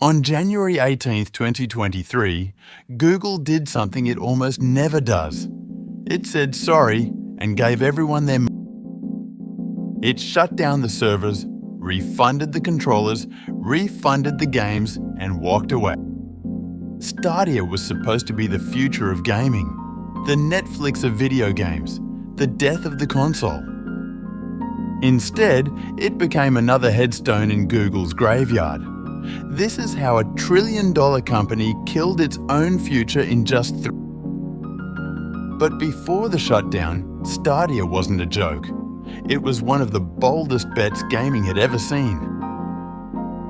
On January 18, 2023, Google did something it almost never does. It said sorry and gave everyone their money. It shut down the servers, refunded the controllers, refunded the games, and walked away. Stadia was supposed to be the future of gaming, the Netflix of video games, the death of the console. Instead, it became another headstone in Google's graveyard. This is how a trillion-dollar company killed its own future in just 3. But before the shutdown, Stadia wasn't a joke. It was one of the boldest bets gaming had ever seen.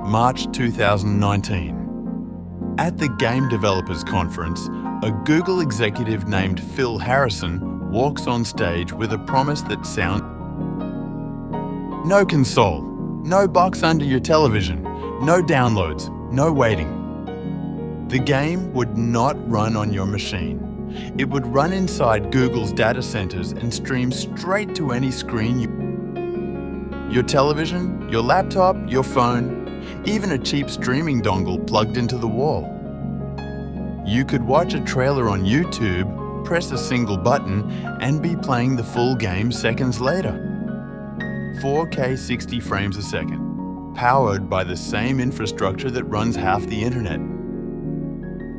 March 2019. At the Game Developers Conference, a Google executive named Phil Harrison walks on stage with a promise that sounds: no console, no box under your television, no downloads, no waiting. The game would not run on your machine. It would run inside Google's data centers and stream straight to any screen your television, your laptop, your phone, even a cheap streaming dongle plugged into the wall. You could watch a trailer on YouTube, press a single button, and be playing the full game seconds later. 4K 60 frames a second, powered by the same infrastructure that runs half the internet.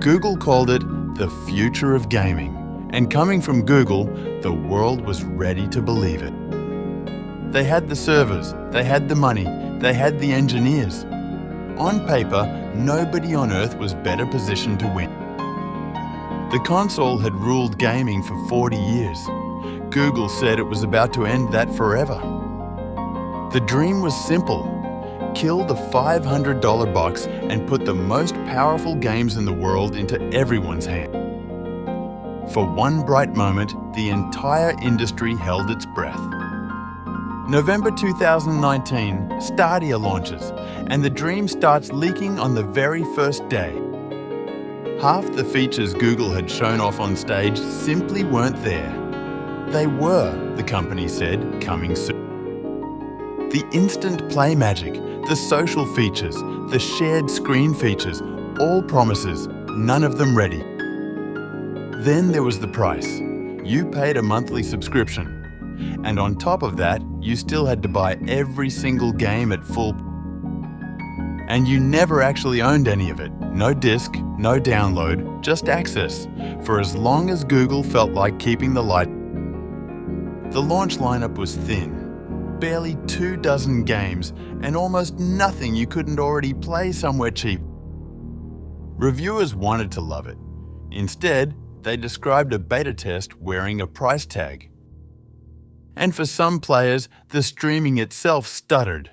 Google called it the future of gaming, and coming from Google, the world was ready to believe it. They had the servers, they had the money, they had the engineers. On paper, nobody on Earth was better positioned to win. The console had ruled gaming for 40 years. Google said it was about to end that forever. The dream was simple: kill the $500 box and put the most powerful games in the world into everyone's hand. For one bright moment, the entire industry held its breath. November 2019, Stadia launches, and the dream starts leaking on the very first day. Half the features Google had shown off on stage simply weren't there. They were, the company said, coming soon. The instant play magic, the social features, the shared screen features, all promises, none of them ready. Then there was the price. You paid a monthly subscription. And on top of that, you still had to buy every single game at full. And you never actually owned any of it. No disc, no download, just access, for as long as Google felt like keeping the light. The launch lineup was thin, barely 24 games, and almost nothing you couldn't already play somewhere cheap. Reviewers wanted to love it. Instead, they described a beta test wearing a price tag. And for some players, the streaming itself stuttered.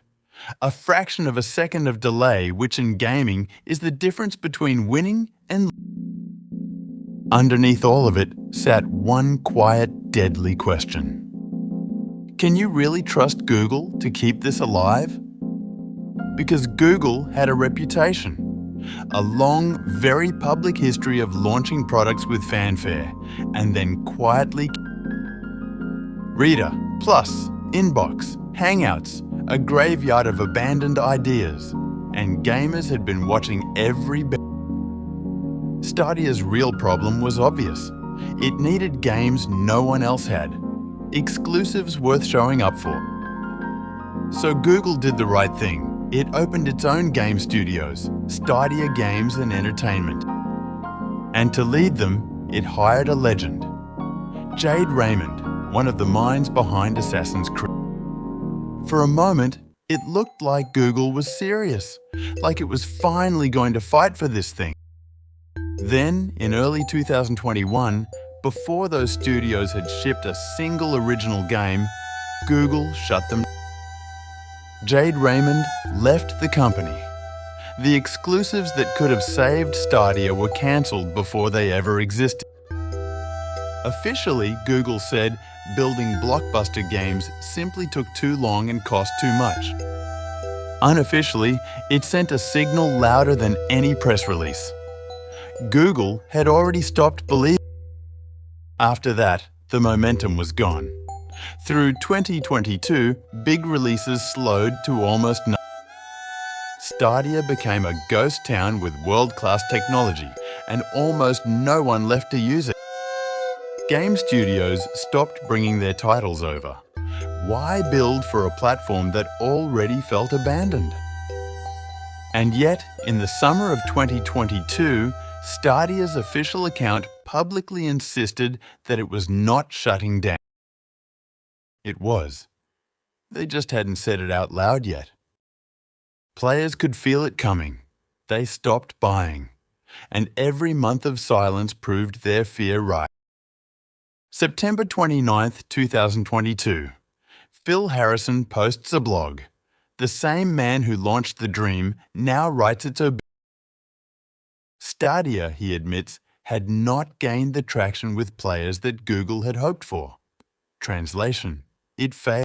A fraction of a second of delay, which in gaming is the difference between winning and losing. Underneath all of it sat one quiet, deadly question. Can you really trust Google to keep this alive? Because Google had a reputation. A long, very public history of launching products with fanfare, and then quietly. Reader, Plus, Inbox, Hangouts, a graveyard of abandoned ideas, and gamers had been watching every bit. Stadia's real problem was obvious. It needed games no one else had, exclusives worth showing up for. So Google did the right thing. It opened its own game studios, Stadia Games and Entertainment. And to lead them, it hired a legend, Jade Raymond, one of the minds behind Assassin's Creed. For a moment, it looked like Google was serious, like it was finally going to fight for this thing. Then, in early 2021, before those studios had shipped a single original game, Google shut them down. Jade Raymond left the company. The exclusives that could have saved Stadia were cancelled before they ever existed. Officially, Google said building blockbuster games simply took too long and cost too much. Unofficially, it sent a signal louder than any press release. Google had already stopped believing. After that, the momentum was gone. Through 2022, big releases slowed to almost nothing. Stadia became a ghost town with world-class technology and almost no one left to use it. Game studios stopped bringing their titles over. Why build for a platform that already felt abandoned? And yet, in the summer of 2022, Stadia's official account publicly insisted that it was not shutting down. It was. They just hadn't said it out loud yet. Players could feel it coming. They stopped buying. And every month of silence proved their fear right. September 29th, 2022. Phil Harrison posts a blog. The same man who launched the dream now writes its obituary. Stadia, he admits, had not gained the traction with players that Google had hoped for. Translation: it failed.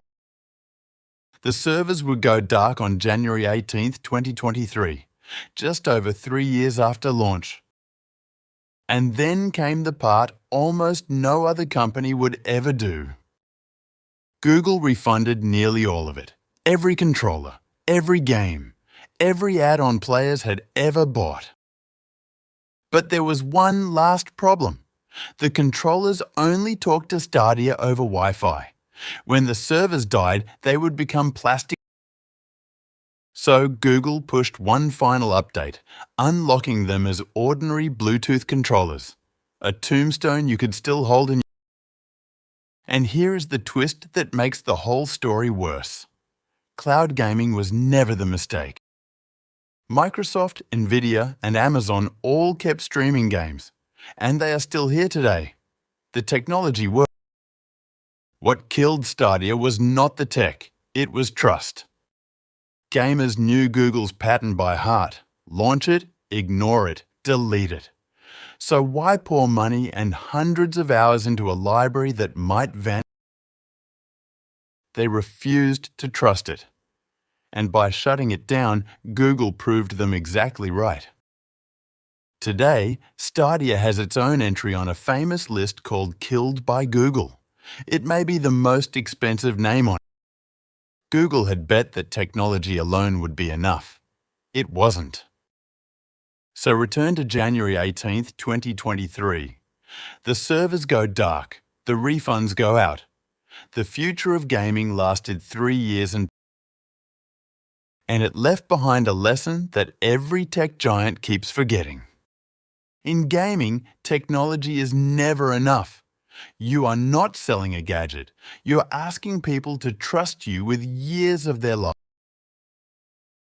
The servers would go dark on January 18th, 2023, just over 3 years after launch. And then came the part almost no other company would ever do. Google refunded nearly all of it. Every controller, every game, every add-on players had ever bought. But there was one last problem. The controllers only talked to Stadia over Wi-Fi. When the servers died, they would become plastic. So Google pushed one final update, unlocking them as ordinary Bluetooth controllers. A tombstone you could still hold in your hand. And here is the twist that makes the whole story worse. Cloud gaming was never the mistake. Microsoft, Nvidia, and Amazon all kept streaming games, and they are still here today. The technology worked. What killed Stadia was not the tech, it was trust. Gamers knew Google's pattern by heart. Launch it, ignore it, delete it. So why pour money and hundreds of hours into a library that might vanish? They refused to trust it. And by shutting it down, Google proved them exactly right. Today, Stadia has its own entry on a famous list called Killed by Google. It may be the most expensive name on it. Google had bet that technology alone would be enough. It wasn't. So return to January 18th, 2023. The servers go dark. The refunds go out. The future of gaming lasted 3 years and it left behind a lesson that every tech giant keeps forgetting. In gaming, technology is never enough. You are not selling a gadget. You are asking people to trust you with years of their life.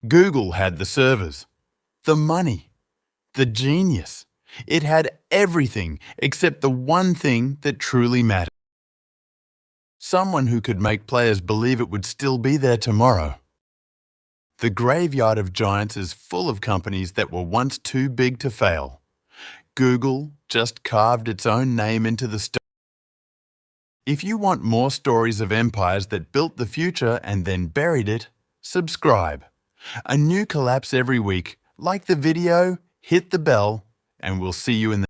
Google had the servers, the money, the genius. It had everything except the one thing that truly mattered. Someone who could make players believe it would still be there tomorrow. The graveyard of giants is full of companies that were once too big to fail. Google just carved its own name into the stone. If you want more stories of empires that built the future and then buried it, subscribe. A new collapse every week. Like the video, hit the bell, and we'll see you in the